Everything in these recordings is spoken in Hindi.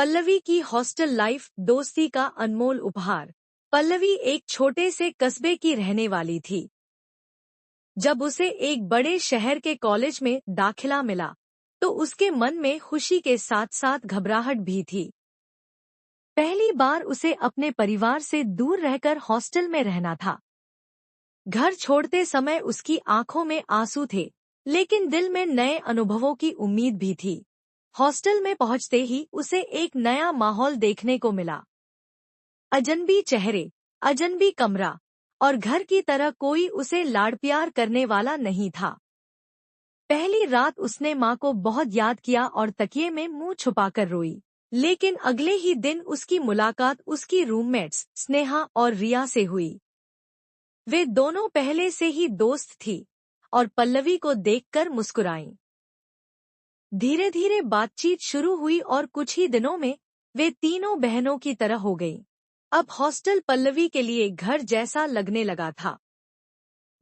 पल्लवी की हॉस्टल लाइफ दोस्ती का अनमोल उपहार। पल्लवी एक छोटे से कस्बे की रहने वाली थी। जब उसे एक बड़े शहर के कॉलेज में दाखिला मिला, तो उसके मन में खुशी के साथ साथ घबराहट भी थी। पहली बार उसे अपने परिवार से दूर रहकर हॉस्टल में रहना था। घर छोड़ते समय उसकी आंखों में आंसू थे, लेकिन दिल में नए अनुभवों की उम्मीद भी थी। हॉस्टल में पहुंचते ही उसे एक नया माहौल देखने को मिला। अजनबी चेहरे, अजनबी कमरा और घर की तरह कोई उसे लाड़ प्यार करने वाला नहीं था। पहली रात उसने माँ को बहुत याद किया और तकिए में मुंह छुपाकर रोई। लेकिन अगले ही दिन उसकी मुलाकात उसकी रूममेट्स स्नेहा और रिया से हुई। वे दोनों पहले से ही दोस्त थी और पल्लवी को देखकर मुस्कुराईं। धीरे धीरे बातचीत शुरू हुई और कुछ ही दिनों में वे तीनों बहनों की तरह हो गईं। अब हॉस्टल पल्लवी के लिए घर जैसा लगने लगा था।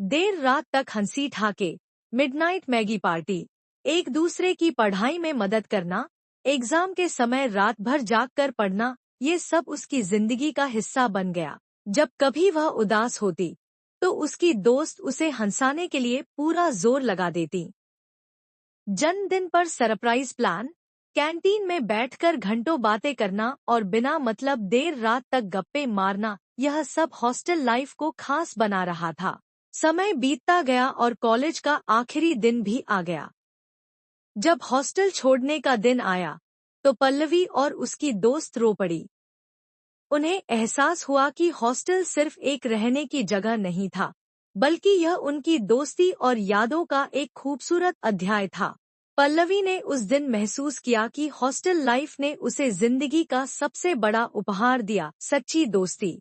देर रात तक हंसी ठाके, मिडनाइट मैगी पार्टी, एक दूसरे की पढ़ाई में मदद करना, एग्जाम के समय रात भर जागकर पढ़ना, ये सब उसकी जिंदगी का हिस्सा बन गया। जब कभी वह उदास होती, तो उसकी दोस्त उसे हंसाने के लिए पूरा जोर लगा देती। जन्मदिन पर सरप्राइज प्लान, कैंटीन में बैठकर घंटों बातें करना और बिना मतलब देर रात तक गप्पे मारना, यह सब हॉस्टल लाइफ को खास बना रहा था। समय बीतता गया और कॉलेज का आखिरी दिन भी आ गया। जब हॉस्टल छोड़ने का दिन आया, तो पल्लवी और उसकी दोस्त रो पड़ी। उन्हें एहसास हुआ कि हॉस्टल सिर्फ एक रहने की जगह नहीं था, बल्कि यह उनकी दोस्ती और यादों का एक खूबसूरत अध्याय था। पल्लवी ने उस दिन महसूस किया कि हॉस्टल लाइफ ने उसे जिंदगी का सबसे बड़ा उपहार दिया, सच्ची दोस्ती।